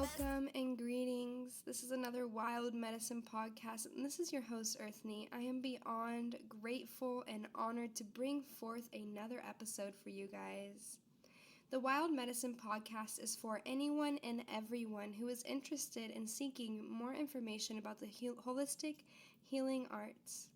Welcome and greetings. This is another Wild Medicine Podcast, and this is your host, Earthney. I am beyond grateful and honored to bring forth another episode for you guys. The Wild Medicine Podcast is for anyone and everyone who is interested in seeking more information about the holistic healing arts.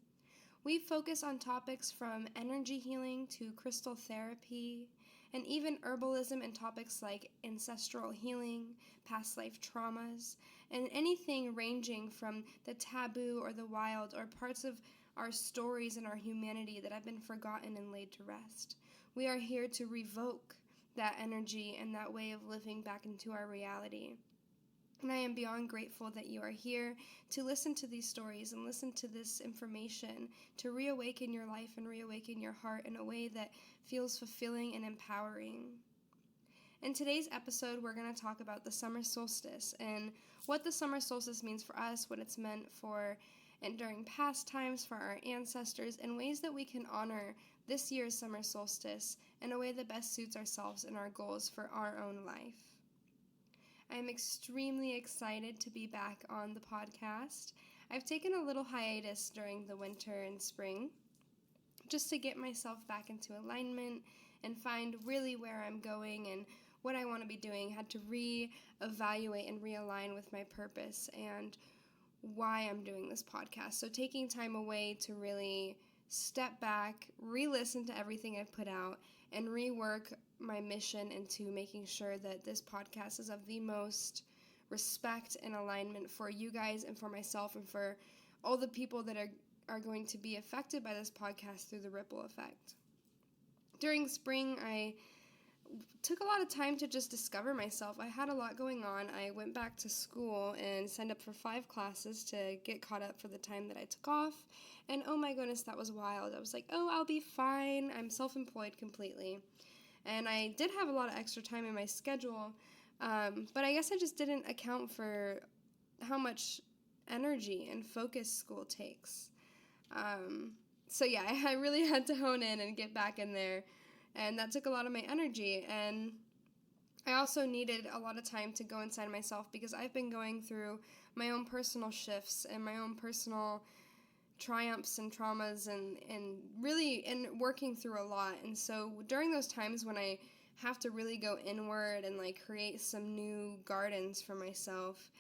We focus on topics from energy healing to crystal therapy, and even herbalism and topics like ancestral healing, past life traumas, and anything ranging from the taboo or the wild or parts of our stories and our humanity that have been forgotten and laid to rest. We are here to revoke that energy and that way of living back into our reality. And I am beyond grateful that you are here to listen to these stories and listen to this information, to reawaken your life and reawaken your heart in a way that feels fulfilling and empowering. In today's episode, we're going to talk about the summer solstice and what the summer solstice means for us, what it's meant for enduring past times for our ancestors, and ways that we can honor this year's summer solstice in a way that best suits ourselves and our goals for our own life. I am extremely excited to be back on the podcast. I've taken a little hiatus during the winter and spring just to get myself back into alignment and find really where I'm going and what I want to be doing. I had to reevaluate and realign with my purpose and why I'm doing this podcast. So taking time away to really step back, re-listen to everything I've put out, and rework my mission into making sure that this podcast is of the most respect and alignment for you guys and for myself and for all the people that are going to be affected by this podcast through the ripple effect. During spring, I took a lot of time to just discover myself. I had a lot going on. I went back to school and signed up for 5 classes to get caught up for the time that I took off. And oh my goodness, that was wild. I was like, oh, I'll be fine. I'm self-employed completely. And I did have a lot of extra time in my schedule, but I guess I just didn't account for how much energy and focus school takes. So yeah, I really had to hone in and get back in there. And that took a lot of my energy, and I also needed a lot of time to go inside myself because I've been going through my own personal shifts and my own personal triumphs and traumas and really working through a lot. And so during those times when I have to really go inward and like create some new gardens for myself,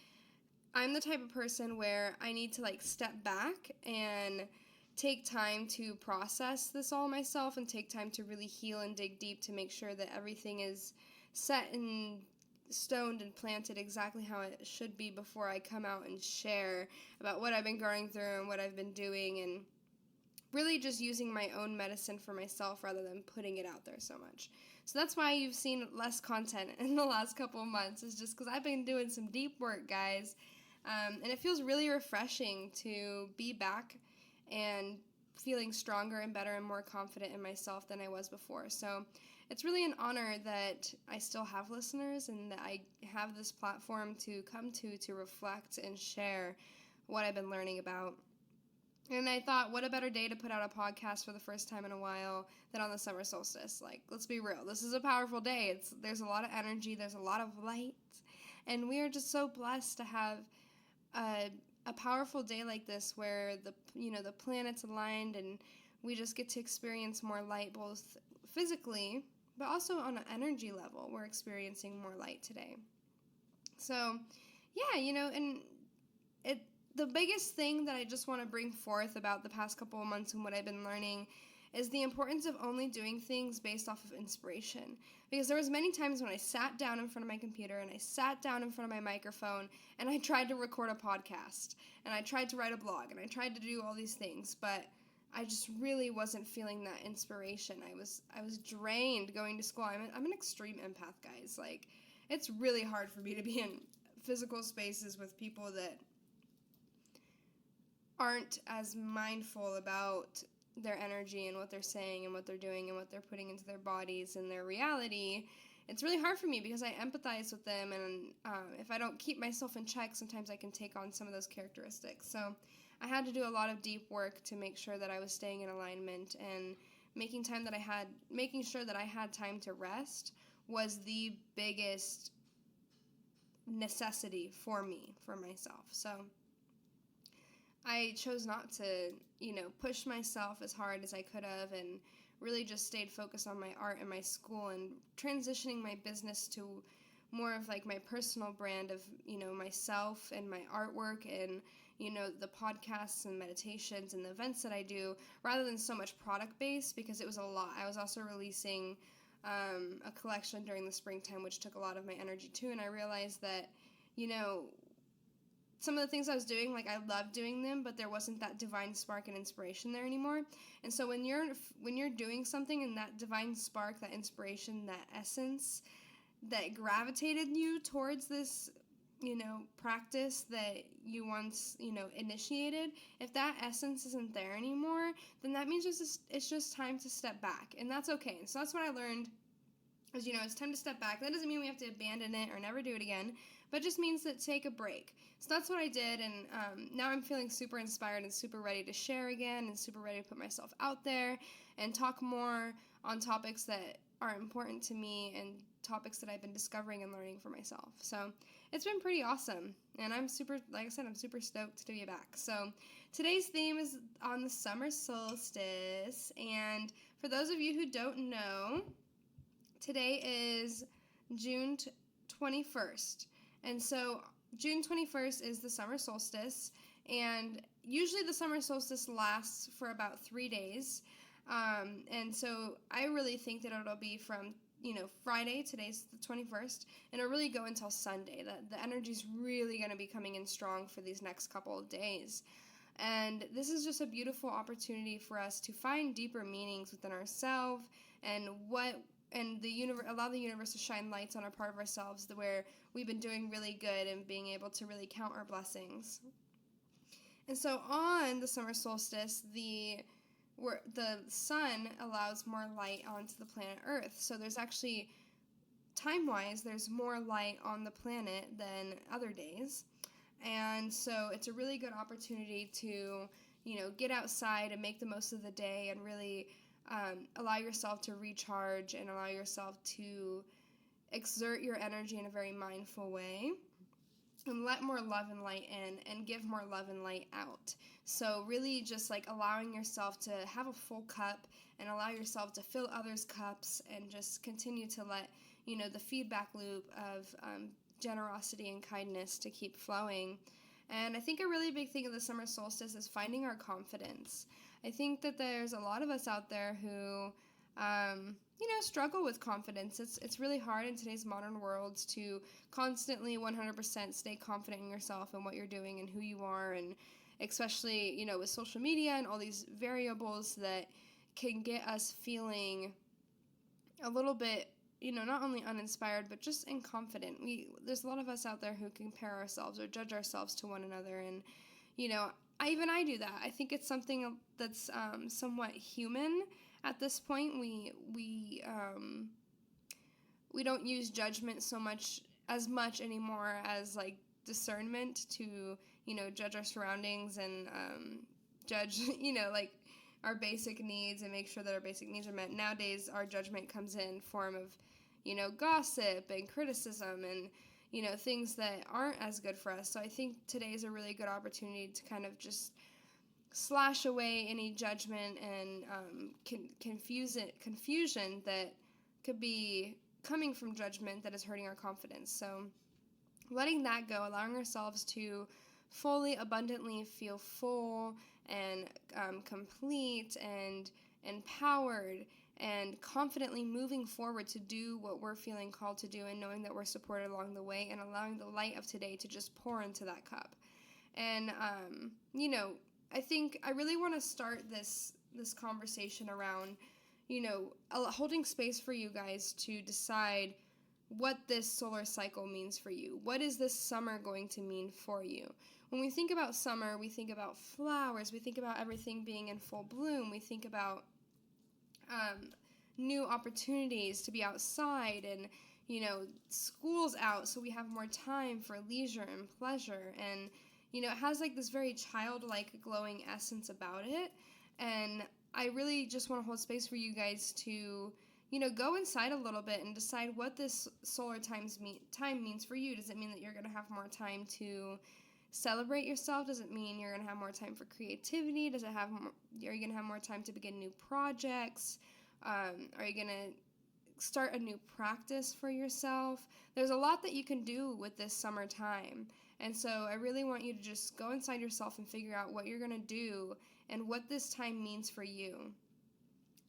I'm the type of person where I need to like step back and take time to process this all myself and take time to really heal and dig deep to make sure that everything is set and stoned and planted exactly how it should be before I come out and share about what I've been going through and what I've been doing, and really just using my own medicine for myself rather than putting it out there so much. So that's why you've seen less content in the last couple of months, is just because I've been doing some deep work, guys. And it feels really refreshing to be back and feeling stronger and better and more confident in myself than I was before. So it's really an honor that I still have listeners and that I have this platform to come to reflect and share what I've been learning about. And I thought, what a better day to put out a podcast for the first time in a while than on the summer solstice. Like, let's be real. This is a powerful day. There's a lot of energy. There's a lot of light. And we are just so blessed to have a powerful day like this where the planets aligned and we just get to experience more light both physically but also on an energy level. We're experiencing more light today. So yeah, and the biggest thing that I just want to bring forth about the past couple of months and what I've been learning is the importance of only doing things based off of inspiration. Because there was many times when I sat down in front of my computer and I sat down in front of my microphone and I tried to record a podcast and I tried to write a blog and I tried to do all these things, but I just really wasn't feeling that inspiration. I was drained going to school. I'm an extreme empath, guys. Like, it's really hard for me to be in physical spaces with people that aren't as mindful about their energy and what they're saying and what they're doing and what they're putting into their bodies and their reality. It's really hard for me because I empathize with them, and if I don't keep myself in check, sometimes I can take on some of those characteristics. So I had to do a lot of deep work to make sure that I was staying in alignment, and making sure that I had time to rest was the biggest necessity for myself. So I chose not to, push myself as hard as I could have, and really just stayed focused on my art and my school, and transitioning my business to more of like my personal brand of, myself and my artwork and, the podcasts and meditations and the events that I do, rather than so much product-based, because it was a lot. I was also releasing a collection during the springtime, which took a lot of my energy too, and I realized that, some of the things I was doing, like, I loved doing them, but there wasn't that divine spark and inspiration there anymore. And so when you're doing something, and that divine spark, that inspiration, that essence that gravitated you towards this, practice that you once, initiated, if that essence isn't there anymore, then that means it's just time to step back, and that's okay. And so that's what I learned, is, it's time to step back. That doesn't mean we have to abandon it or never do it again, but it just means that take a break. So that's what I did, and now I'm feeling super inspired and super ready to share again, and super ready to put myself out there and talk more on topics that are important to me, and topics that I've been discovering and learning for myself. So it's been pretty awesome, and I'm super stoked to be back. So today's theme is on the summer solstice, and for those of you who don't know, today is June 21st, and so June 21st is the summer solstice, and usually the summer solstice lasts for about 3 days, and so I really think that it'll be from, Friday, today's the 21st, and it'll really go until Sunday. The energy's really going to be coming in strong for these next couple of days, and this is just a beautiful opportunity for us to find deeper meanings within ourselves, and allow the universe to shine lights on a part of ourselves where we've been doing really good, and being able to really count our blessings. And so on the summer solstice, the sun allows more light onto the planet Earth. So there's actually, time-wise, there's more light on the planet than other days. And so it's a really good opportunity to, get outside and make the most of the day, and really allow yourself to recharge, and allow yourself to exert your energy in a very mindful way, and let more love and light in, and give more love and light out. So really just like allowing yourself to have a full cup, and allow yourself to fill others' cups, and just continue to let, the feedback loop of generosity and kindness to keep flowing. And I think a really big thing of the summer solstice is finding our confidence. I think that there's a lot of us out there who, struggle with confidence. It's really hard in today's modern world to constantly 100% stay confident in yourself and what you're doing and who you are, and especially, with social media and all these variables that can get us feeling a little bit, not only uninspired, but just inconfident. There's a lot of us out there who compare ourselves or judge ourselves to one another, and, I do that. I think it's something that's somewhat human at this point. We don't use judgment as much anymore as like discernment to, judge our surroundings, and judge, like our basic needs, and make sure that our basic needs are met. Nowadays, our judgment comes in form of, gossip and criticism, and things that aren't as good for us. So I think today is a really good opportunity to kind of just slash away any judgment and confusion that could be coming from judgment that is hurting our confidence. So letting that go, allowing ourselves to fully, abundantly feel full and complete and empowered, and confidently moving forward to do what we're feeling called to do, and knowing that we're supported along the way, and allowing the light of today to just pour into that cup. And, I think I really want to start this conversation around, holding space for you guys to decide what this solar cycle means for you. What is this summer going to mean for you? When we think about summer, we think about flowers, we think about everything being in full bloom, we think about new opportunities to be outside, and, school's out, so we have more time for leisure and pleasure, and, it has like this very childlike glowing essence about it. And I really just want to hold space for you guys to, go inside a little bit and decide what this solar time means for you. Does it mean that you're going to have more time to celebrate yourself? Does it mean you're going to have more time for creativity? Are you going to have more time to begin new projects? Are you going to start a new practice for yourself? There's a lot that you can do with this summertime. And so I really want you to just go inside yourself and figure out what you're going to do and what this time means for you.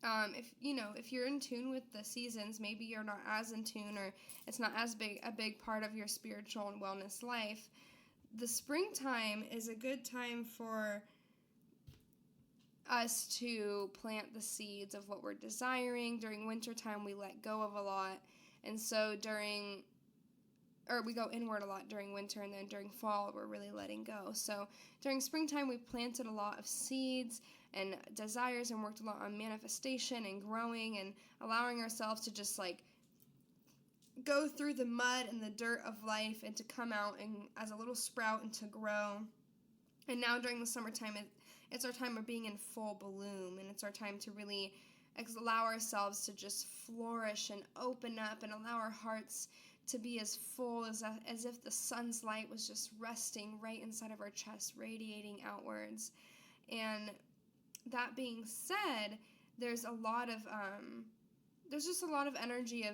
If you're in tune with the seasons, maybe you're not as in tune, or it's not as a big part of your spiritual and wellness life. The springtime is a good time for us to plant the seeds of what we're desiring. During wintertime, we let go of a lot. And so we go inward a lot during winter, and then during fall, we're really letting go. So during springtime, we planted a lot of seeds and desires and worked a lot on manifestation and growing and allowing ourselves to just go through the mud and the dirt of life and to come out and as a little sprout and to grow. And now during the summertime, it's our time of being in full bloom, and it's our time to really allow ourselves to just flourish and open up and allow our hearts to be as full as if the sun's light was just resting right inside of our chest, radiating outwards. And that being said, there's just a lot of energy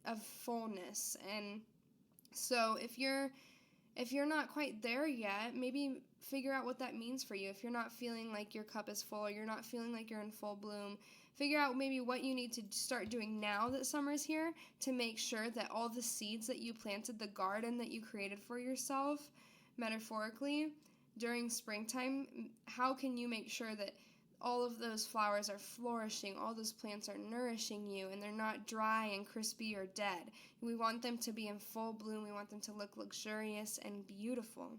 of fullness. And so if you're not quite there yet, maybe figure out what that means for you. If you're not feeling like your cup is full, or you're not feeling like you're in full bloom, figure out maybe what you need to start doing now that summer's here to make sure that all the seeds that you planted, the garden that you created for yourself, metaphorically, during springtime, how can you make sure that all of those flowers are flourishing, all those plants are nourishing you, and they're not dry and crispy or dead. We want them to be in full bloom. We want them to look luxurious and beautiful.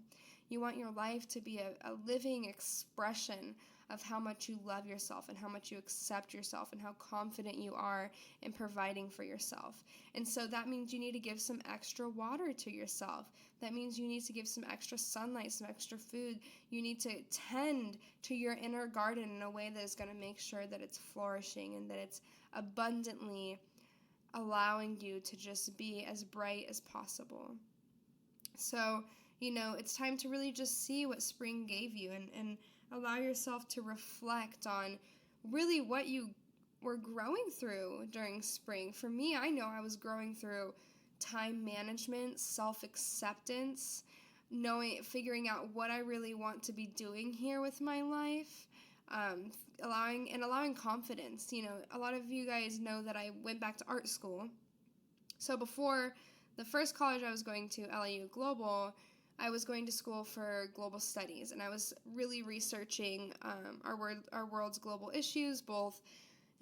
You want your life to be a living expression of how much you love yourself and how much you accept yourself and how confident you are in providing for yourself. And so that means you need to give some extra water to yourself. That means you need to give some extra sunlight, some extra food. You need to tend to your inner garden in a way that is going to make sure that it's flourishing and that it's abundantly allowing you to just be as bright as possible. So, it's time to really just see what spring gave you and allow yourself to reflect on really what you were growing through during spring. For me, I know I was growing through time management, self-acceptance, figuring out what I really want to be doing here with my life, allowing confidence. A lot of you guys know that I went back to art school. So before the first college I was going to, LAU Global, I was going to school for global studies, and I was really researching our world's global issues, both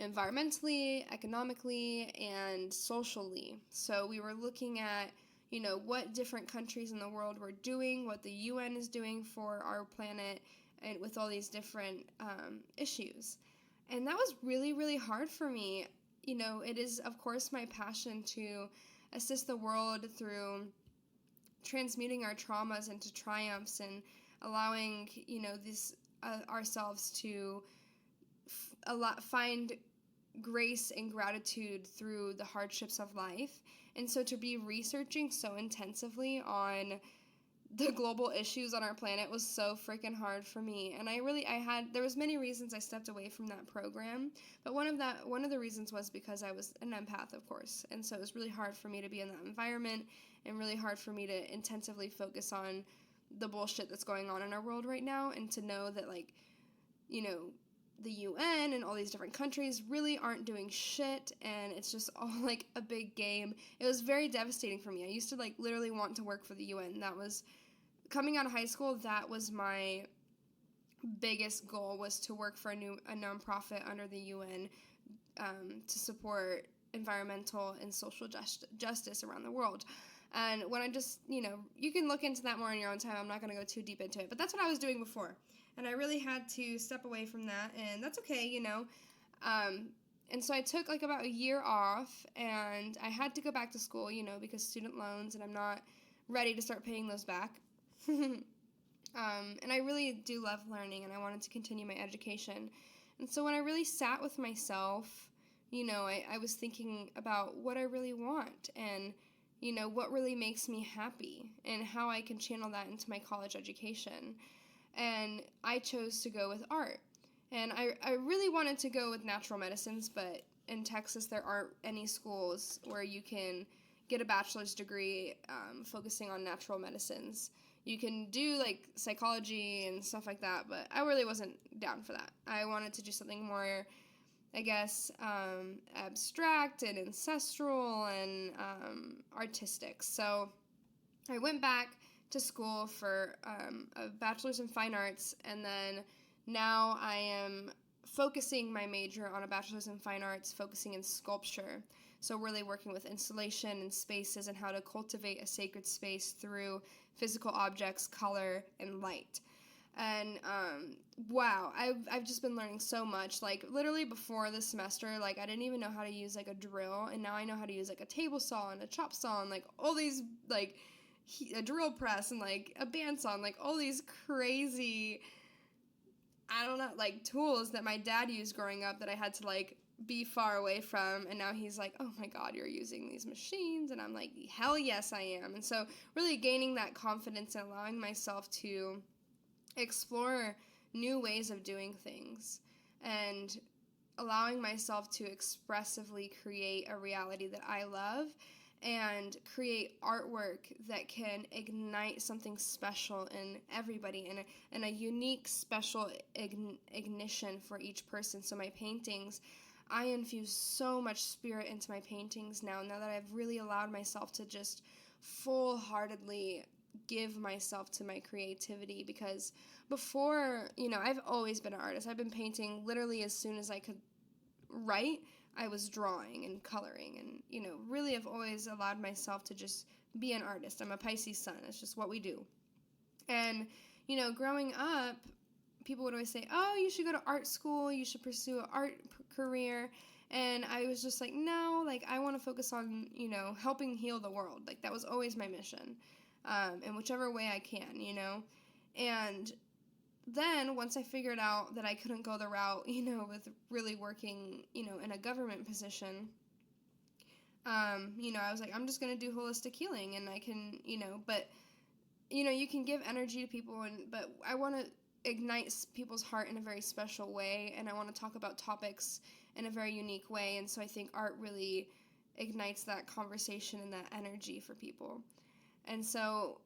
environmentally, economically, and socially. So we were looking at, what different countries in the world were doing, what the UN is doing for our planet, and with all these different issues. And that was really, really hard for me. It is, of course, my passion to assist the world through transmuting our traumas into triumphs and allowing, ourselves to find grace and gratitude through the hardships of life. And so to be researching so intensively on the global issues on our planet was so freaking hard for me. And there was many reasons I stepped away from that program, but one of the reasons was because I was an empath, of course. And so it was really hard for me to be in that environment and really hard for me to intensively focus on the bullshit that's going on in our world right now, and to know that, the UN and all these different countries really aren't doing shit, and it's just all, a big game. It was very devastating for me. I used to, literally want to work for the UN. That was, coming out of high school, that was my biggest goal, was to work for a nonprofit under the UN to support environmental and social justice around the world. And when I just, you can look into that more in your own time. I'm not going to go too deep into it. But that's what I was doing before. And I really had to step away from that. And that's okay, And so I took, about a year off. And I had to go back to school, because student loans. And I'm not ready to start paying those back. And I really do love learning. And I wanted to continue my education. And so when I really sat with myself, I was thinking about what I really want and, what really makes me happy and how I can channel that into my college education. And I chose to go with art. And I really wanted to go with natural medicines, but in Texas there aren't any schools where you can get a bachelor's degree focusing on natural medicines. You can do like psychology and stuff like that, but I really wasn't down for that. I wanted to do something more, I guess, abstract and ancestral and artistic. So I went back to school for a bachelor's in fine arts, and then now I am focusing my major on a bachelor's in fine arts, focusing in sculpture. So really working with installation and spaces and how to cultivate a sacred space through physical objects, color, and light. And wow, I've just been learning so much. Like literally before this semester, like I didn't even know how to use like a drill, and now I know how to use like a table saw and a chop saw and like all these like a drill press and like a bandsaw and like all these crazy, I don't know, like tools that my dad used growing up that I had to like be far away from. And now he's like, oh my God, you're using these machines. And I'm like, hell yes, I am. And so really gaining that confidence and allowing myself to explore new ways of doing things and allowing myself to expressively create a reality that I love and create artwork that can ignite something special in everybody and a unique special ignition for each person. So my paintings, I infuse so much spirit into my paintings now that I've really allowed myself to just full-heartedly give myself to my creativity. Because before, I've always been an artist. I've been painting literally as soon as I could write. I was drawing and coloring and, really have always allowed myself to just be an artist. I'm a Pisces sun. It's just what we do. And, growing up, people would always say, oh, you should go to art school. You should pursue an art career. And I was just like, no, like I want to focus on, helping heal the world. Like that was always my mission in whichever way I can, And then once I figured out that I couldn't go the route, with really working, in a government position, I was like, I'm just going to do holistic healing and I can, but, you can give energy to people but I want to ignite people's heart in a very special way. And I want to talk about topics in a very unique way. And so I think art really ignites that conversation and that energy for people. And so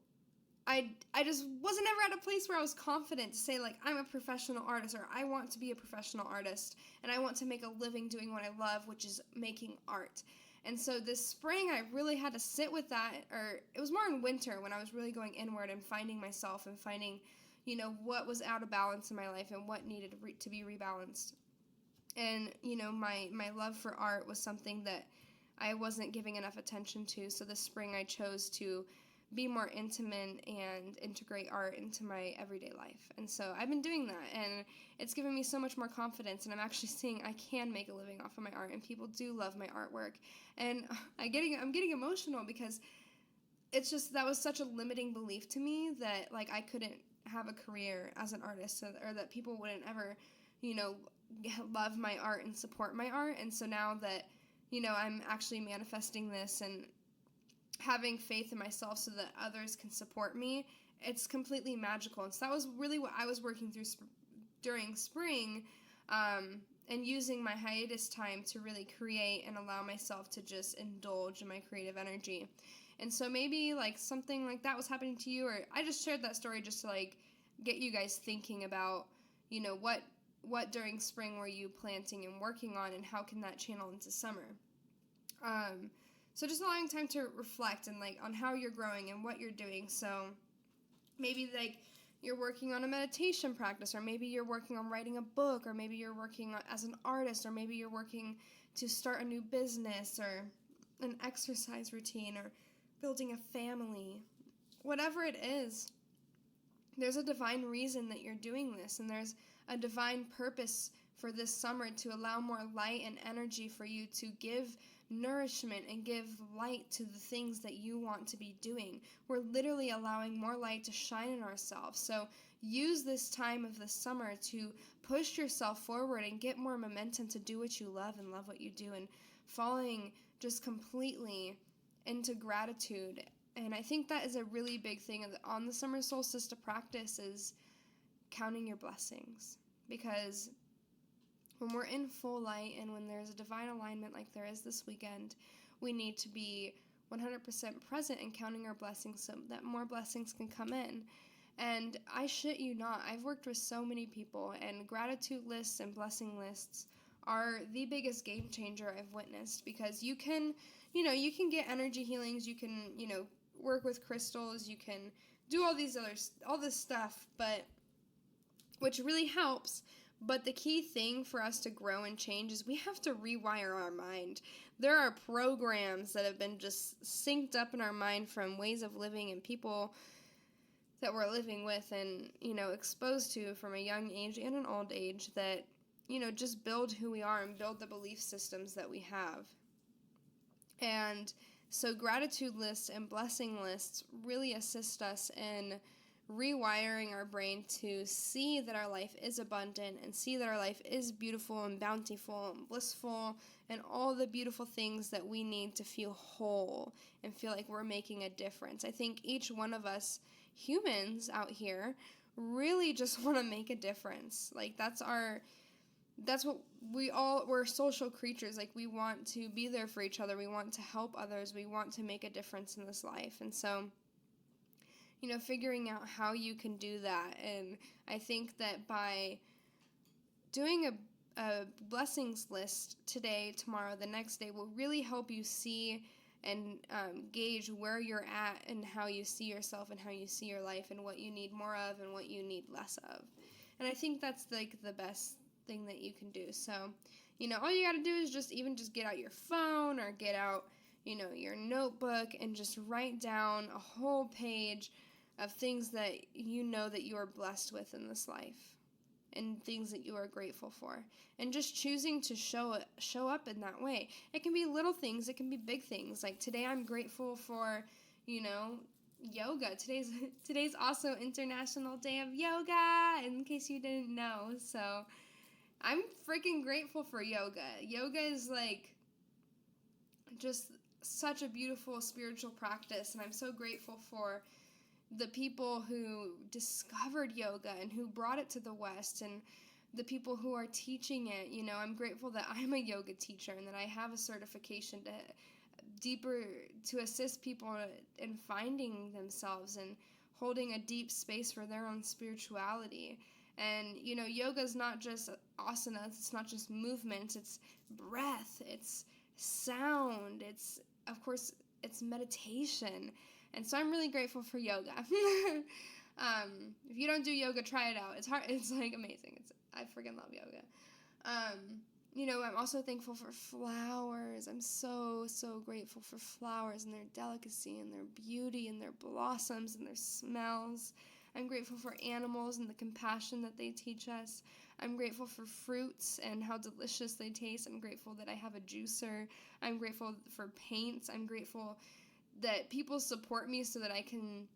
I just wasn't ever at a place where I was confident to say, like, I'm a professional artist or I want to be a professional artist and I want to make a living doing what I love, which is making art. And so this spring, I really had to sit with that, or it was more in winter when I was really going inward and finding myself and finding, what was out of balance in my life and what needed to be rebalanced. And, my love for art was something that I wasn't giving enough attention to. So this spring, I chose to be more intimate and integrate art into my everyday life. And so I've been doing that, and it's given me so much more confidence, and I'm actually seeing I can make a living off of my art, and people do love my artwork. And I'm getting emotional because it's just, that was such a limiting belief to me that, like, I couldn't have a career as an artist, or that people wouldn't ever, love my art and support my art. And so now that, I'm actually manifesting this and having faith in myself so that others can support me, it's completely magical. And so that was really what I was working through during spring, and using my hiatus time to really create and allow myself to just indulge in my creative energy. And so maybe like something like that was happening to you, or I just shared that story just to like get you guys thinking about, what during spring were you planting and working on, and how can that channel into summer? So just allowing time to reflect and like on how you're growing and what you're doing. So maybe like you're working on a meditation practice, or maybe you're working on writing a book, or maybe you're working as an artist, or maybe you're working to start a new business or an exercise routine or building a family. Whatever it is, there's a divine reason that you're doing this, and there's a divine purpose for this summer to allow more light and energy for you to give nourishment and give light to the things that you want to be doing. We're literally allowing more light to shine in ourselves. So, use this time of the summer to push yourself forward and get more momentum to do what you love and love what you do, and falling just completely into gratitude. And I think that is a really big thing on the summer solstice to practice, is counting your blessings. Because when we're in full light and when there's a divine alignment like there is this weekend, we need to be 100% present and counting our blessings so that more blessings can come in. And I shit you not, I've worked with so many people, and gratitude lists and blessing lists are the biggest game changer I've witnessed, because you can get energy healings, you can, work with crystals, you can do all this stuff, but which really helps. But the key thing for us to grow and change is we have to rewire our mind. There are programs that have been just synced up in our mind from ways of living and people that we're living with and, exposed to from a young age and an old age that, just build who we are and build the belief systems that we have. And so gratitude lists and blessing lists really assist us in rewiring our brain to see that our life is abundant and see that our life is beautiful and bountiful and blissful and all the beautiful things that we need to feel whole and feel like we're making a difference. I think each one of us humans out here really just want to make a difference. Like we're social creatures. Like, we want to be there for each other. We want to help others. We want to make a difference in this life. And so, figuring out how you can do that. And I think that by doing a blessings list today, tomorrow, the next day will really help you see and gauge where you're at and how you see yourself and how you see your life and what you need more of and what you need less of. And I think that's like the best thing that you can do. So, all you got to do is just get out your phone or get out, your notebook and just write down a whole page of things that that you are blessed with in this life and things that you are grateful for, and just choosing to show up in that way. It can be little things, it can be big things. Like today I'm grateful for, yoga. Today's also International Day of Yoga, in case you didn't know. So I'm freaking grateful for yoga. Yoga is like just such a beautiful spiritual practice, and I'm so grateful for the people who discovered yoga and who brought it to the West, and the people who are teaching it. I'm grateful that I'm a yoga teacher and that I have a certification to assist people in finding themselves and holding a deep space for their own spirituality. And, yoga is not just asanas, it's not just movement, it's breath, it's sound, it's meditation. And so I'm really grateful for yoga. If you don't do yoga, try it out. It's hard. It's like amazing. I freaking love yoga. I'm also thankful for flowers. I'm so, so grateful for flowers and their delicacy and their beauty and their blossoms and their smells. I'm grateful for animals and the compassion that they teach us. I'm grateful for fruits and how delicious they taste. I'm grateful that I have a juicer. I'm grateful for paints. I'm grateful that people support me so that I can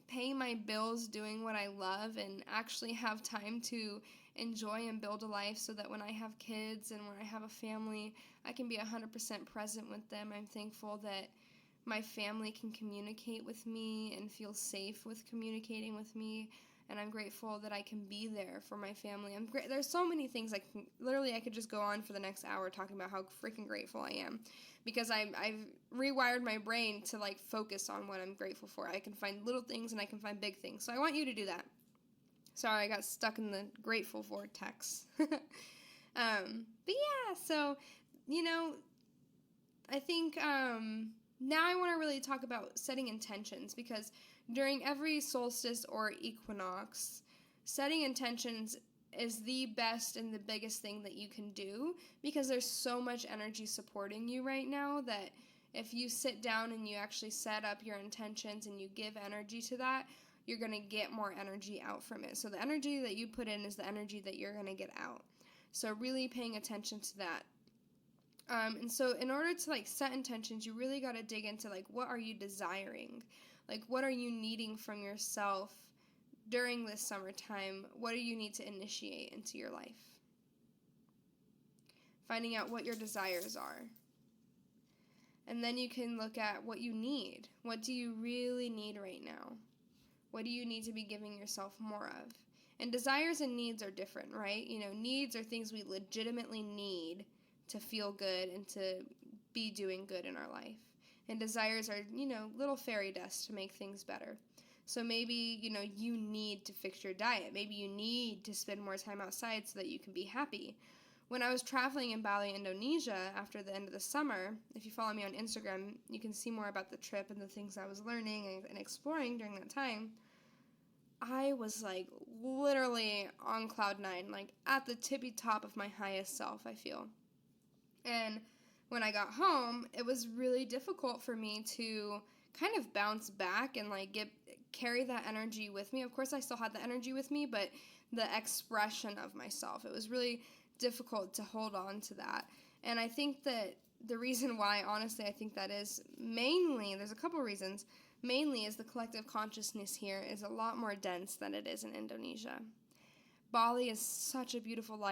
pay my bills doing what I love and actually have time to enjoy and build a life, so that when I have kids and when I have a family, I can be 100% present with them. I'm thankful that my family can communicate with me and feel safe with communicating with me, and I'm grateful that I can be there for my family. There's so many things I could just go on for the next hour talking about how freaking grateful I am, because I've rewired my brain to focus on what I'm grateful for. I can find little things and I can find big things. So I want you to do that. Sorry, I got stuck in the grateful vortex. But yeah, so, I think now I want to really talk about setting intentions, because during every solstice or equinox, setting intentions is the best and the biggest thing that you can do, because there's so much energy supporting you right now that if you sit down and you actually set up your intentions and you give energy to that, you're going to get more energy out from it. So the energy that you put in is the energy that you're going to get out. So really paying attention to that. And so in order to set intentions, you really got to dig into what are you desiring? What are you needing from yourself during this summertime, what do you need to initiate into your life? Finding out what your desires are. And then you can look at what you need. What do you really need right now? What do you need to be giving yourself more of? And desires and needs are different, right? Needs are things we legitimately need to feel good and to be doing good in our life. And desires are, little fairy dust to make things better. So maybe, you need to fix your diet. Maybe you need to spend more time outside so that you can be happy. When I was traveling in Bali, Indonesia, after the end of the summer, if you follow me on Instagram, you can see more about the trip and the things I was learning and exploring during that time. I was, literally on cloud 9, at the tippy top of my highest self, I feel. And when I got home, it was really difficult for me to kind of bounce back and, carry that energy with me. Of course, I still had the energy with me, but the expression of myself, it was really difficult to hold on to that. And I think that the reason why, honestly, I think that is mainly, there's a couple reasons, mainly is the collective consciousness here is a lot more dense than it is in Indonesia. Bali is such a beautiful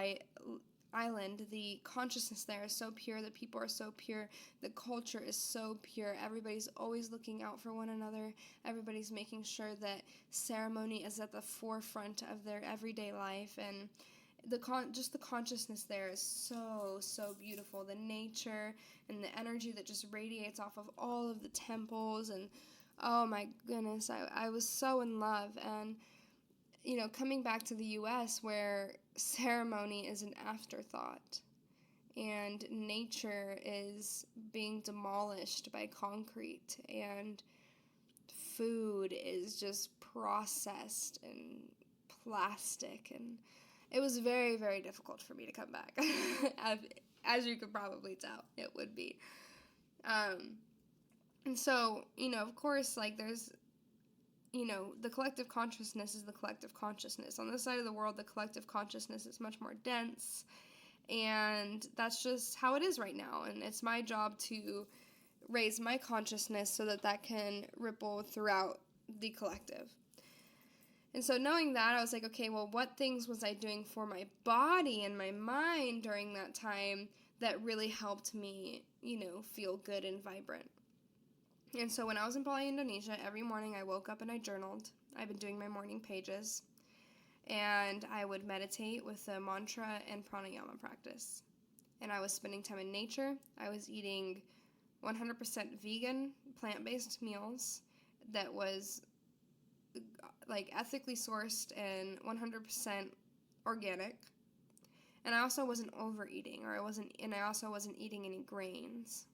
island. The consciousness there is so pure, the people are so pure, the culture is so pure, everybody's always looking out for one another, everybody's making sure that ceremony is at the forefront of their everyday life, and just the consciousness there is so beautiful. The nature and the energy that just radiates off of all of the temples, and oh my goodness, I was so in love. And coming back to the U.S. where ceremony is an afterthought and nature is being demolished by concrete and food is just processed and plastic, and it was very, very difficult for me to come back. As you could probably tell, it would be. And so, of course, there's, the collective consciousness is the collective consciousness. On this side of the world, the collective consciousness is much more dense, and that's just how it is right now. And it's my job to raise my consciousness so that can ripple throughout the collective. And so knowing that, I was like, okay, well, what things was I doing for my body and my mind during that time that really helped me, feel good and vibrant? And so when I was in Bali, Indonesia, every morning I woke up and I journaled. I've been doing my morning pages. And I would meditate with a mantra and pranayama practice. And I was spending time in nature. I was eating 100% vegan, plant-based meals that was ethically sourced and 100% organic. And I also wasn't overeating, I also wasn't eating any grains.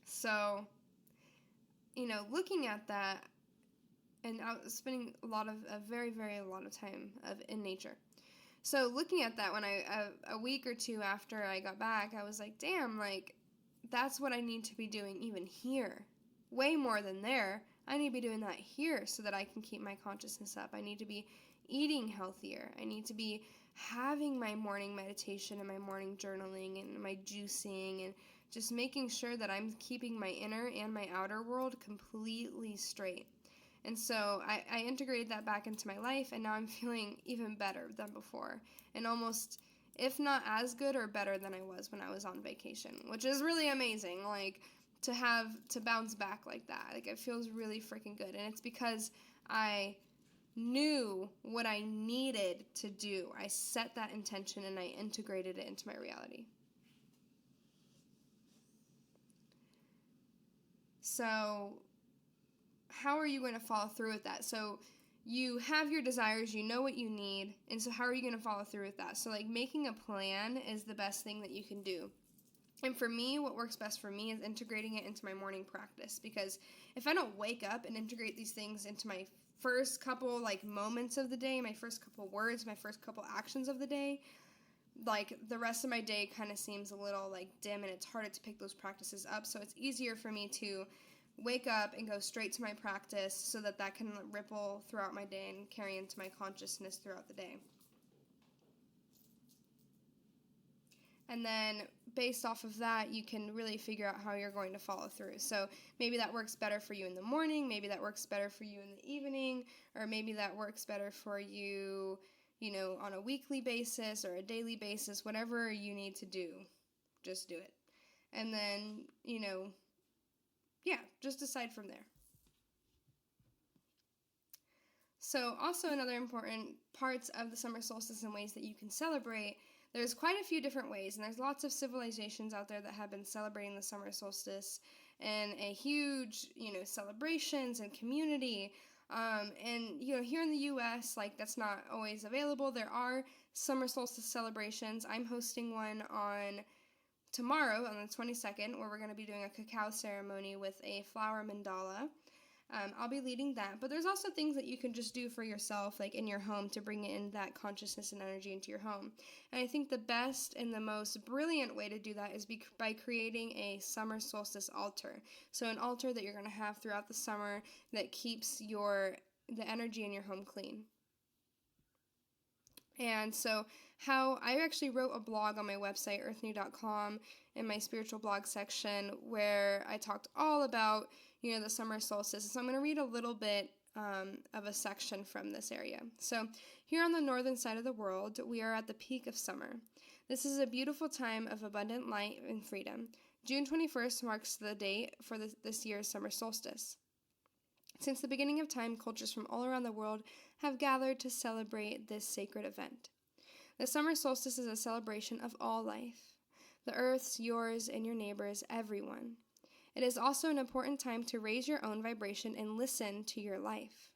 So, looking at that, and I was spending a very, very lot of time in nature. So looking at that, when a week or two after I got back, I was like, damn, that's what I need to be doing even here. Way more than there. I need to be doing that here so that I can keep my consciousness up. I need to be eating healthier. I need to be having my morning meditation and my morning journaling and my juicing and just making sure that I'm keeping my inner and my outer world completely straight. And so I integrated that back into my life, and now I'm feeling even better than before. And almost, if not as good or better than I was when I was on vacation, which is really amazing. To bounce back like that. It feels really freaking good. And it's because I knew what I needed to do. I set that intention and I integrated it into my reality. So how are you going to follow through with that? So you have your desires, you know what you need, and so how are you going to follow through with that? So making a plan is the best thing that you can do. And for me, what works best for me is integrating it into my morning practice, because if I don't wake up and integrate these things into my first couple moments of the day, my first couple words, my first couple actions of the day, the rest of my day kind of seems a little dim, and it's harder to pick those practices up. So it's easier for me to wake up and go straight to my practice so that can ripple throughout my day and carry into my consciousness throughout the day. And then based off of that, you can really figure out how you're going to follow through. So maybe that works better for you in the morning, maybe that works better for you in the evening, or maybe that works better for you, on a weekly basis or a daily basis, whatever you need to do, just do it. And then, just decide from there. So also another important parts of the summer solstice and ways that you can celebrate, there's quite a few different ways, and there's lots of civilizations out there that have been celebrating the summer solstice and a huge, celebrations and community. And here in the U.S., that's not always available. There are summer solstice celebrations. I'm hosting one on tomorrow, on the 22nd, where we're going to be doing a cacao ceremony with a flower mandala. I'll be leading that, but there's also things that you can just do for yourself, in your home, to bring in that consciousness and energy into your home. And I think the best and the most brilliant way to do that is by creating a summer solstice altar. So an altar that you're going to have throughout the summer that keeps the energy in your home clean. And so I actually wrote a blog on my website, earthney.com, in my spiritual blog section, where I talked all about, the summer solstice. So I'm going to read a little bit of a section from this area. So here on the northern side of the world, we are at the peak of summer. This is a beautiful time of abundant light and freedom. June 21st marks the date for this year's summer solstice. Since the beginning of time, cultures from all around the world have gathered to celebrate this sacred event. The summer solstice is a celebration of all life. The earth's, yours, and your neighbors, everyone. It is also an important time to raise your own vibration and listen to your life.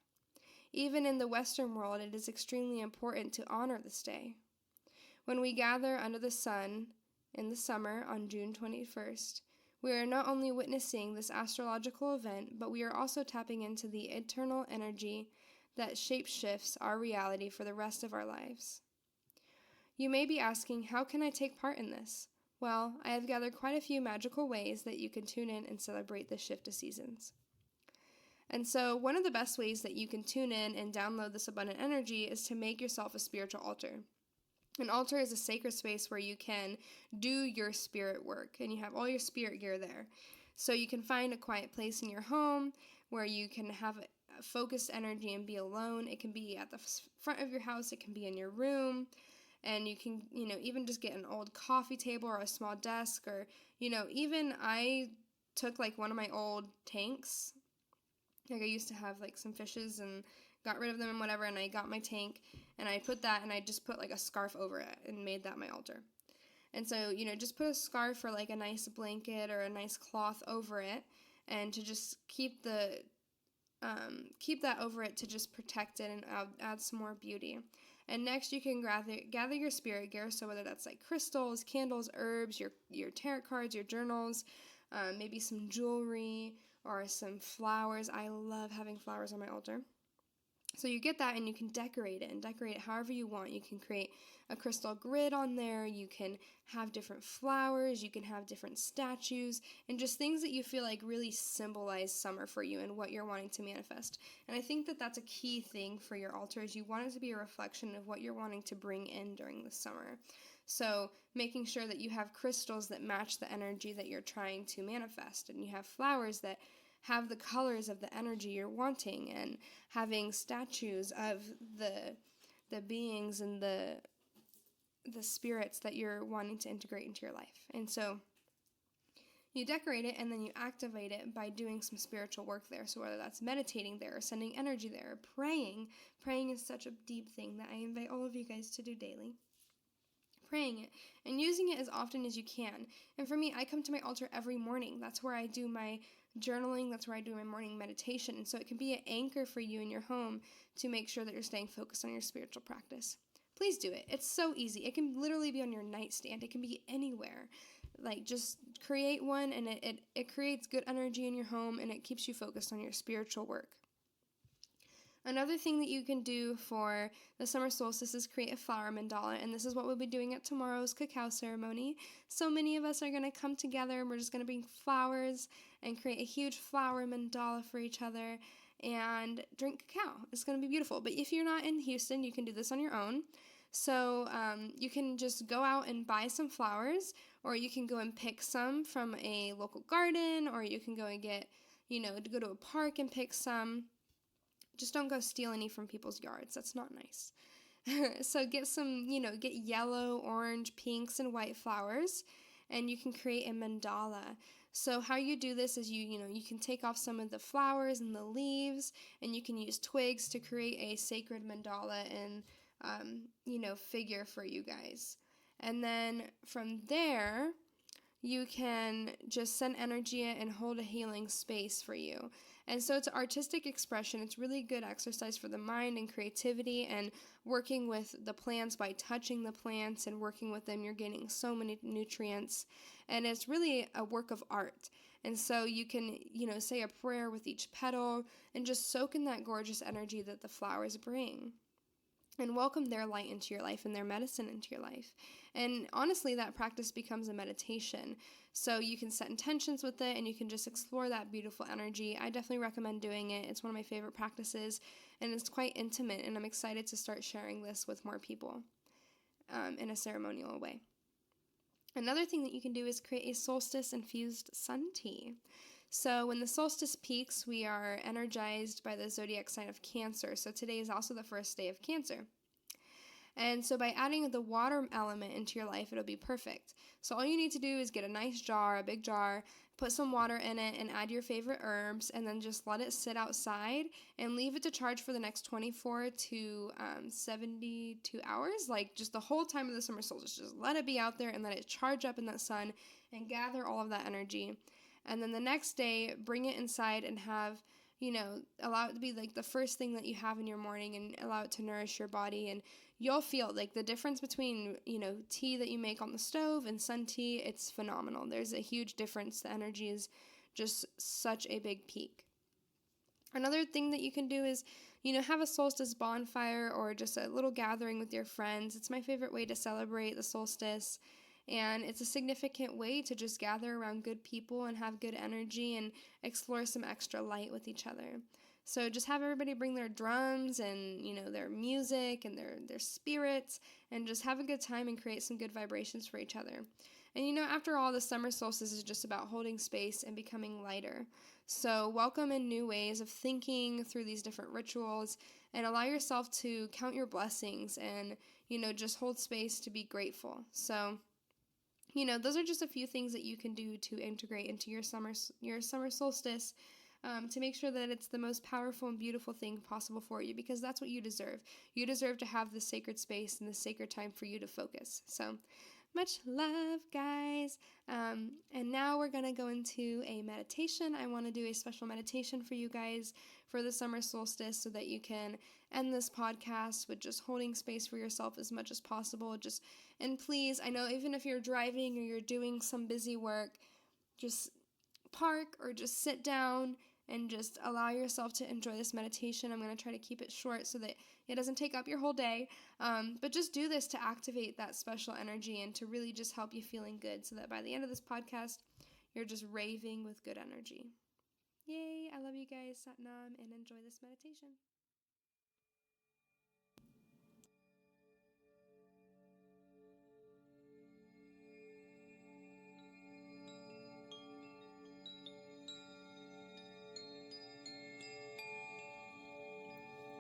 Even in the Western world, it is extremely important to honor this day. When we gather under the sun in the summer on June 21st, we are not only witnessing this astrological event, but we are also tapping into the eternal energy that shapeshifts our reality for the rest of our lives. You may be asking, how can I take part in this? Well, I have gathered quite a few magical ways that you can tune in and celebrate the shift of seasons. And so one of the best ways that you can tune in and download this abundant energy is to make yourself a spiritual altar. An altar is a sacred space where you can do your spirit work, and you have all your spirit gear there. So you can find a quiet place in your home where you can have a focused energy and be alone. It can be at the front of your house. It can be in your room. And you can, even just get an old coffee table or a small desk, or, even I took one of my old tanks. I used to have some fishes and got rid of them and whatever, and I got my tank and I put that and I just put a scarf over it and made that my altar. And so, just put a scarf or a nice blanket or a nice cloth over it, and to just keep that over it to just protect it and add some more beauty. And next you can gather your spirit gear, so whether that's crystals, candles, herbs, your tarot cards, your journals, maybe some jewelry or some flowers. I love having flowers on my altar. So you get that and you can decorate it, and decorate it however you want. You can create a crystal grid on there. You can have different flowers. You can have different statues and just things that you feel really symbolize summer for you and what you're wanting to manifest. And I think that that's a key thing for your altar, is you want it to be a reflection of what you're wanting to bring in during the summer. So making sure that you have crystals that match the energy that you're trying to manifest, and you have flowers that have the colors of the energy you're wanting, and having statues of the beings and the spirits that you're wanting to integrate into your life. And so you decorate it and then you activate it by doing some spiritual work there. So whether that's meditating there or sending energy there or praying. Praying is such a deep thing that I invite all of you guys to do daily. Praying it and using it as often as you can. And for me, I come to my altar every morning. That's where I do my journaling. That's where I do my morning meditation. And so it can be an anchor for you in your home to make sure that you're staying focused on your spiritual practice. Please do it. It's so easy. It can literally be on your nightstand. It can be anywhere. Just create one, and it creates good energy in your home, and it keeps you focused on your spiritual work. Another thing that you can do for the summer solstice is create a flower mandala, and this is what we'll be doing at tomorrow's cacao ceremony. So many of us are going to come together, and we're just going to bring flowers and create a huge flower mandala for each other and drink cacao. It's going to be beautiful. But if you're not in Houston, you can do this on your own. So you can just go out and buy some flowers, or you can go and pick some from a local garden, or you can go and get, go to a park and pick some. Just don't go steal any from people's yards. That's not nice. So get some, get yellow, orange, pinks, and white flowers, and you can create a mandala. So how you do this is you can take off some of the flowers and the leaves, and you can use twigs to create a sacred mandala and, figure for you guys. And then from there, you can just send energy and hold a healing space for you. And so it's artistic expression. It's really good exercise for the mind and creativity, and working with the plants by touching the plants and working with them, you're gaining so many nutrients. And it's really a work of art. And so you can, say a prayer with each petal and just soak in that gorgeous energy that the flowers bring, and welcome their light into your life and their medicine into your life. And honestly, that practice becomes a meditation. So you can set intentions with it, and you can just explore that beautiful energy. I definitely recommend doing it. It's one of my favorite practices, and it's quite intimate, and I'm excited to start sharing this with more people in a ceremonial way. Another thing that you can do is create a solstice-infused sun tea. So when the solstice peaks, we are energized by the zodiac sign of Cancer. So today is also the first day of Cancer. And so by adding the water element into your life, it'll be perfect. So all you need to do is get a nice jar, a big jar, put some water in it, and add your favorite herbs, and then just let it sit outside and leave it to charge for the next 24 to 72 hours, like just the whole time of the summer solstice. Just let it be out there and let it charge up in that sun and gather all of that energy. And then the next day, bring it inside and have, allow it to be like the first thing that you have in your morning, and allow it to nourish your body. And you'll feel like the difference between, tea that you make on the stove and sun tea, it's phenomenal. There's a huge difference. The energy is just such a big peak. Another thing that you can do is, have a solstice bonfire or just a little gathering with your friends. It's my favorite way to celebrate the solstice. And it's a significant way to just gather around good people and have good energy and explore some extra light with each other. So just have everybody bring their drums and, their music and their spirits, and just have a good time and create some good vibrations for each other. And after all, the summer solstice is just about holding space and becoming lighter. So welcome in new ways of thinking through these different rituals, and allow yourself to count your blessings and, just hold space to be grateful. So those are just a few things that you can do to integrate into your summer solstice, to make sure that it's the most powerful and beautiful thing possible for you, because that's what you deserve. You deserve to have the sacred space and the sacred time for you to focus. So much love, guys. And now we're going to go into a meditation. I want to do a special meditation for you guys for the summer solstice, so that you can end this podcast with just holding space for yourself as much as possible. And please, I know even if you're driving or you're doing some busy work, just park or just sit down and just allow yourself to enjoy this meditation. I'm going to try to keep it short so that it doesn't take up your whole day, but just do this to activate that special energy and to really just help you feeling good, so that by the end of this podcast, you're just raving with good energy. Yay, I love you guys, Satnam, and enjoy this meditation.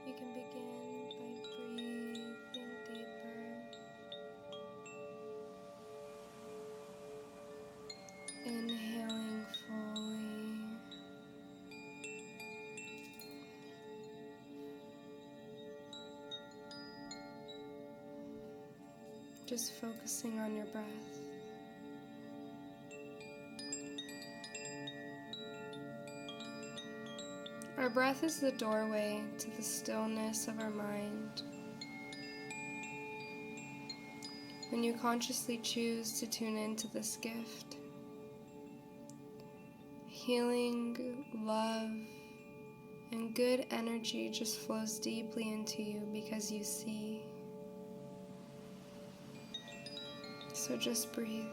You can begin by breathing deeper. Inhaling fully. Just focusing on your breath. Our breath is the doorway to the stillness of our mind. When you consciously choose to tune into this gift, healing, love, and good energy just flows deeply into you because you see. So just breathe.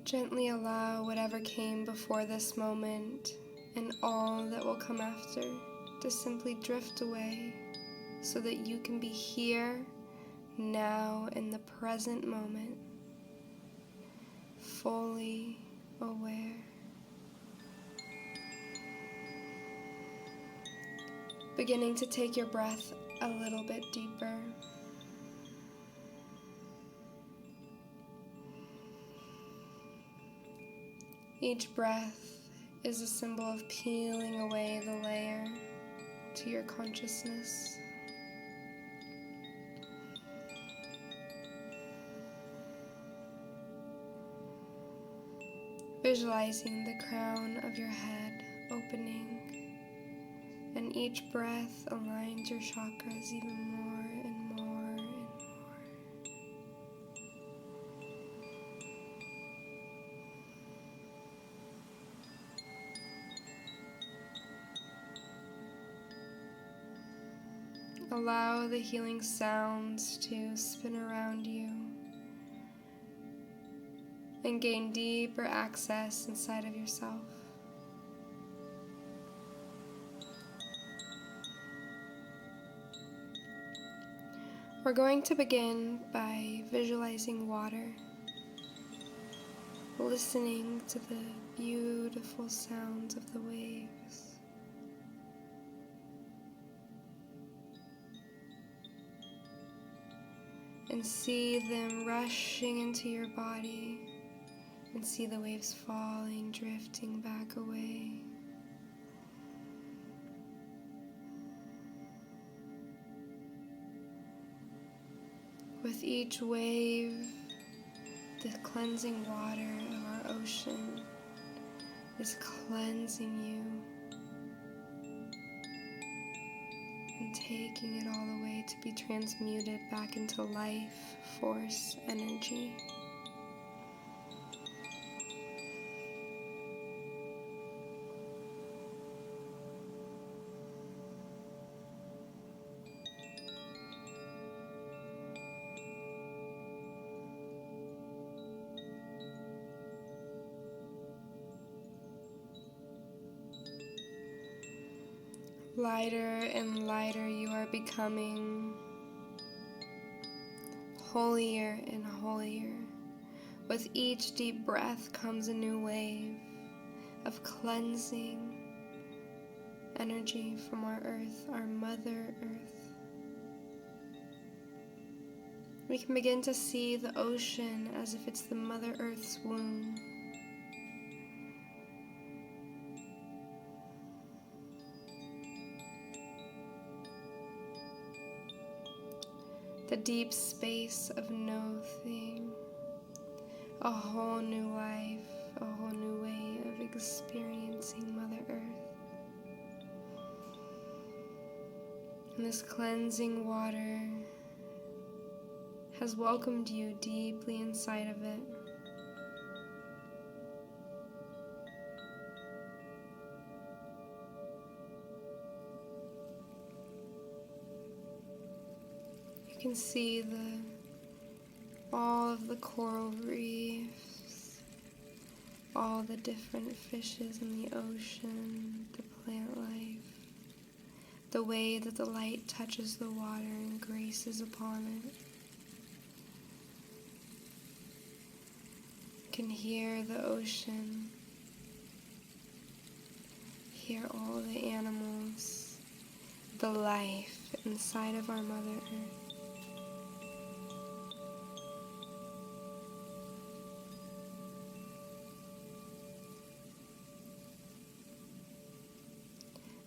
Gently allow whatever came before this moment and all that will come after to simply drift away so that you can be here, now, in the present moment, fully aware. Beginning to take your breath a little bit deeper. Each breath is a symbol of peeling away the layer to your consciousness. Visualizing the crown of your head opening, and each breath aligns your chakras even more and more and more. Allow the healing sounds to spin around you and gain deeper access inside of yourself. We're going to begin by visualizing water, listening to the beautiful sounds of the waves. And see them rushing into your body, and see the waves falling, drifting back away. With each wave, the cleansing water of our ocean is cleansing you and taking it all away to be transmuted back into life, force, energy. Lighter and lighter you are becoming, holier and holier. With each deep breath comes a new wave of cleansing energy from our earth, our Mother Earth. We can begin to see the ocean as if it's the Mother Earth's womb. The deep space of nothing, a whole new life, a whole new way of experiencing Mother Earth. And this cleansing water has welcomed you deeply inside of it. You can see all of the coral reefs, all the different fishes in the ocean, the plant life, the way that the light touches the water and graces upon it. You can hear the ocean, hear all the animals, the life inside of our Mother Earth.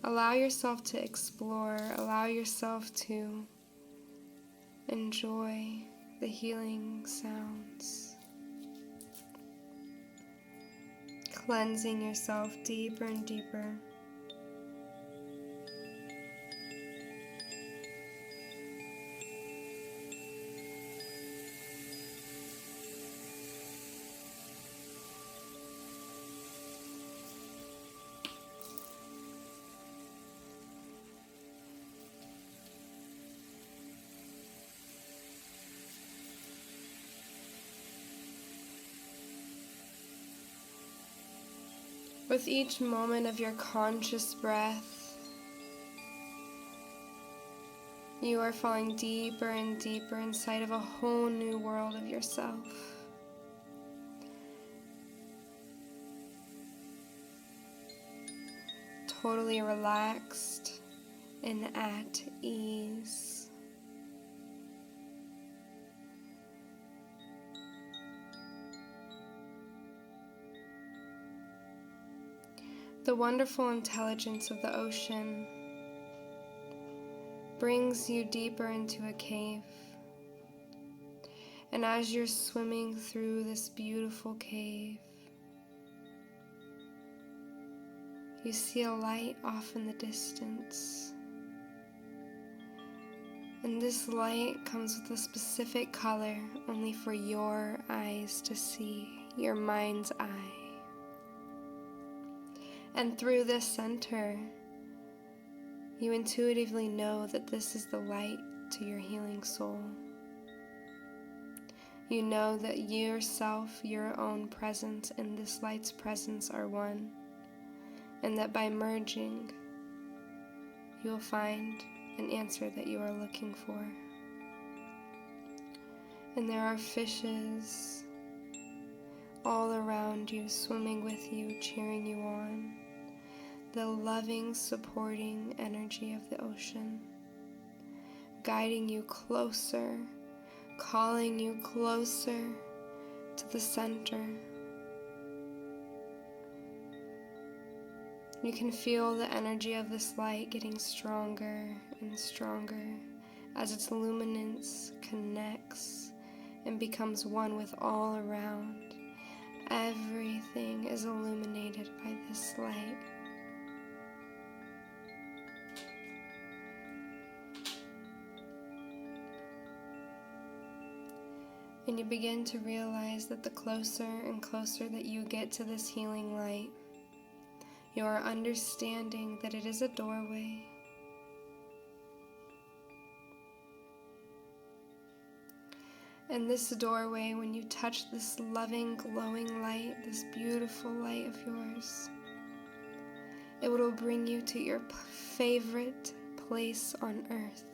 Allow yourself to explore, allow yourself to enjoy the healing sounds. Cleansing yourself deeper and deeper. With each moment of your conscious breath, you are falling deeper and deeper inside of a whole new world of yourself. Totally relaxed and at ease. The wonderful intelligence of the ocean brings you deeper into a cave. And as you're swimming through this beautiful cave, you see a light off in the distance. And this light comes with a specific color only for your eyes to see, your mind's eye. And through this center, you intuitively know that this is the light to your healing soul. You know that yourself, your own presence, and this light's presence are one, and that by merging, you will find an answer that you are looking for. And there are fishes all around you, swimming with you, cheering you on. The loving, supporting energy of the ocean, guiding you closer, calling you closer to the center. You can feel the energy of this light getting stronger and stronger as its luminance connects and becomes one with all around. Everything is illuminated by this light. And you begin to realize that the closer and closer that you get to this healing light, you are understanding that it is a doorway. And this doorway, when you touch this loving, glowing light, this beautiful light of yours, it will bring you to your favorite place on earth.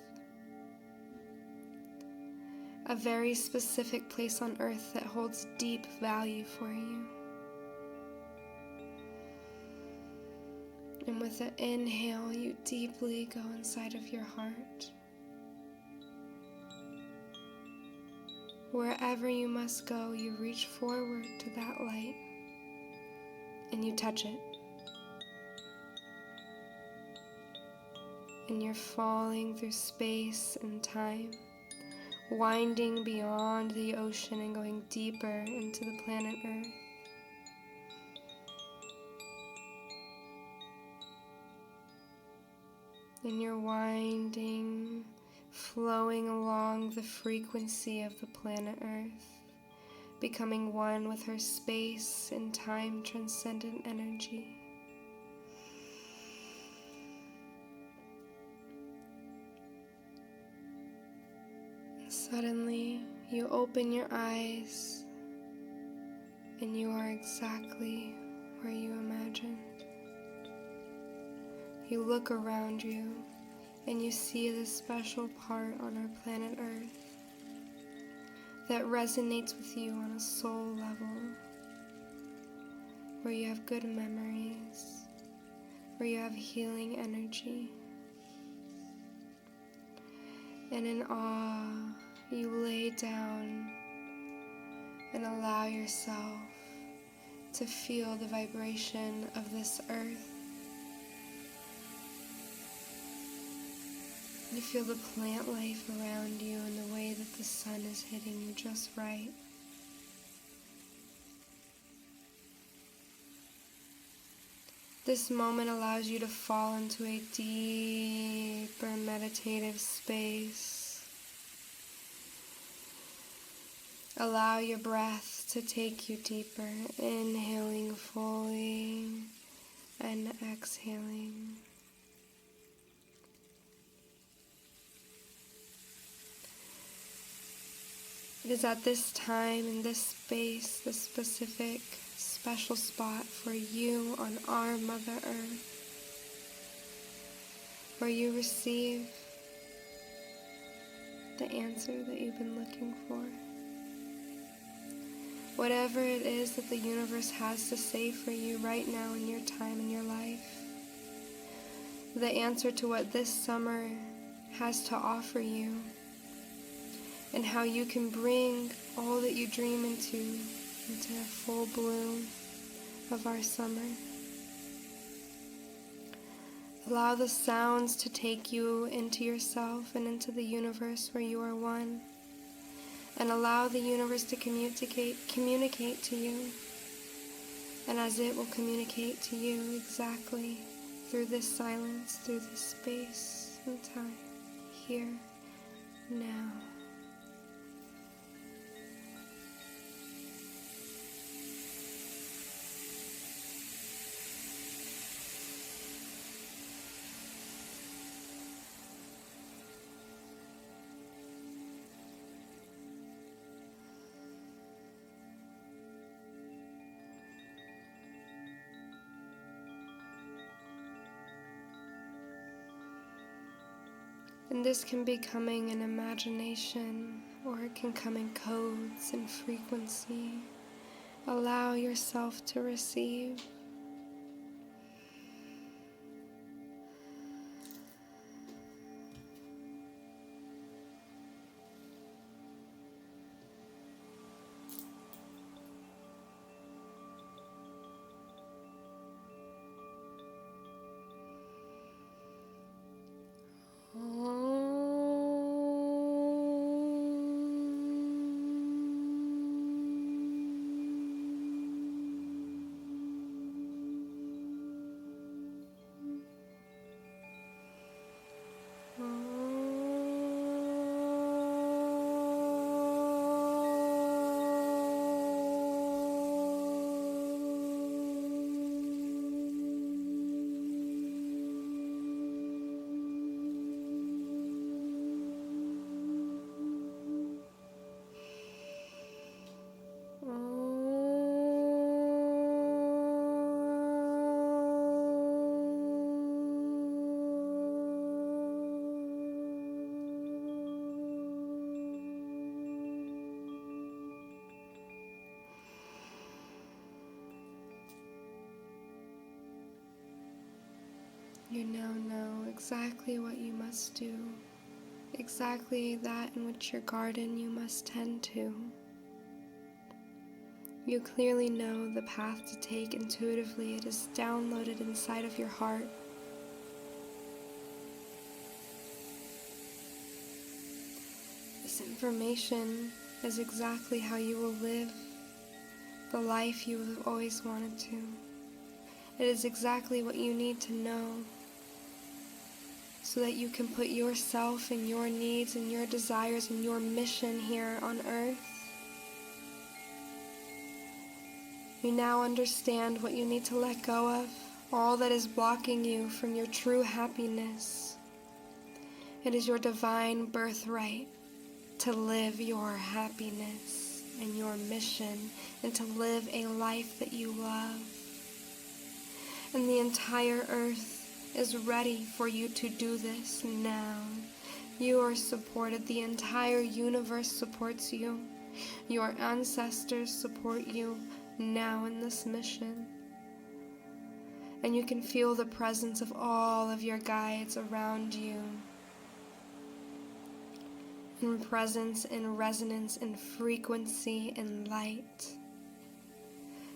A very specific place on earth that holds deep value for you. And with an inhale, you deeply go inside of your heart. Wherever you must go, you reach forward to that light and you touch it. And you're falling through space and time, winding beyond the ocean and going deeper into the planet Earth. And you're winding, flowing along the frequency of the planet Earth, becoming one with her space and time transcendent energy. Suddenly, you open your eyes and you are exactly where you imagined. You look around you and you see this special part on our planet Earth that resonates with you on a soul level, where you have good memories, where you have healing energy. And in awe, you lay down and allow yourself to feel the vibration of this earth. You feel the plant life around you and the way that the sun is hitting you just right. This moment allows you to fall into a deeper meditative space. Allow your breath to take you deeper, inhaling fully and exhaling. It is at this time, in this space, this specific special spot for you on our Mother Earth, where you receive the answer that you've been looking for. Whatever it is that the universe has to say for you right now in your time in your life, the answer to what this summer has to offer you, and how you can bring all that you dream into full bloom of our summer. Allow the sounds to take you into yourself and into the universe where you are one. And allow the universe to communicate to you. And as it will communicate to you exactly through this silence, through this space and time, here, now. And this can be coming in imagination, or it can come in codes and frequency. Allow yourself to receive. You now know exactly what you must do, exactly that in which your garden you must tend to. You clearly know the path to take intuitively. It is downloaded inside of your heart. This information is exactly how you will live the life you have always wanted to. It is exactly what you need to know so that you can put yourself and your needs and your desires and your mission here on earth. You now understand what you need to let go of, all that is blocking you from your true happiness. It is your divine birthright to live your happiness and your mission and to live a life that you love. And the entire earth is ready for you to do this now. You are supported. The entire universe supports you. Your ancestors support you now in this mission. And you can feel the presence of all of your guides around you. In presence, in resonance, in frequency, in light.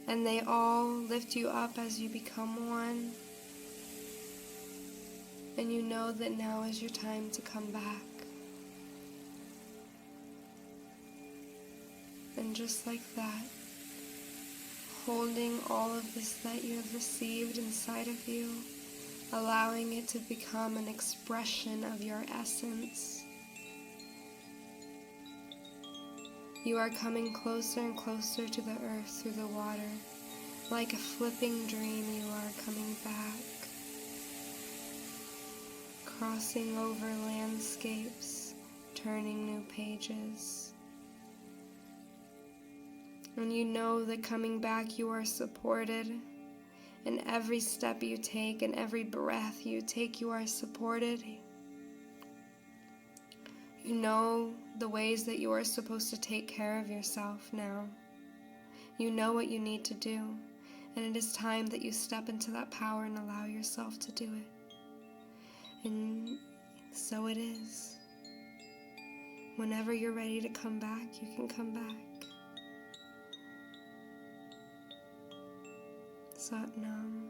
And they all lift you up as you become one. And you know that now is your time to come back. And just like that, holding all of this that you have received inside of you, allowing it to become an expression of your essence. You are coming closer and closer to the earth through the water. Like a flipping dream, you are coming back. Crossing over landscapes, turning new pages. And you know that coming back you are supported. In every step you take, in every breath you take, you are supported. You know the ways that you are supposed to take care of yourself now. You know what you need to do, and it is time that you step into that power and allow yourself to do it. And so it is. Whenever you're ready to come back, you can come back. Sat Nam.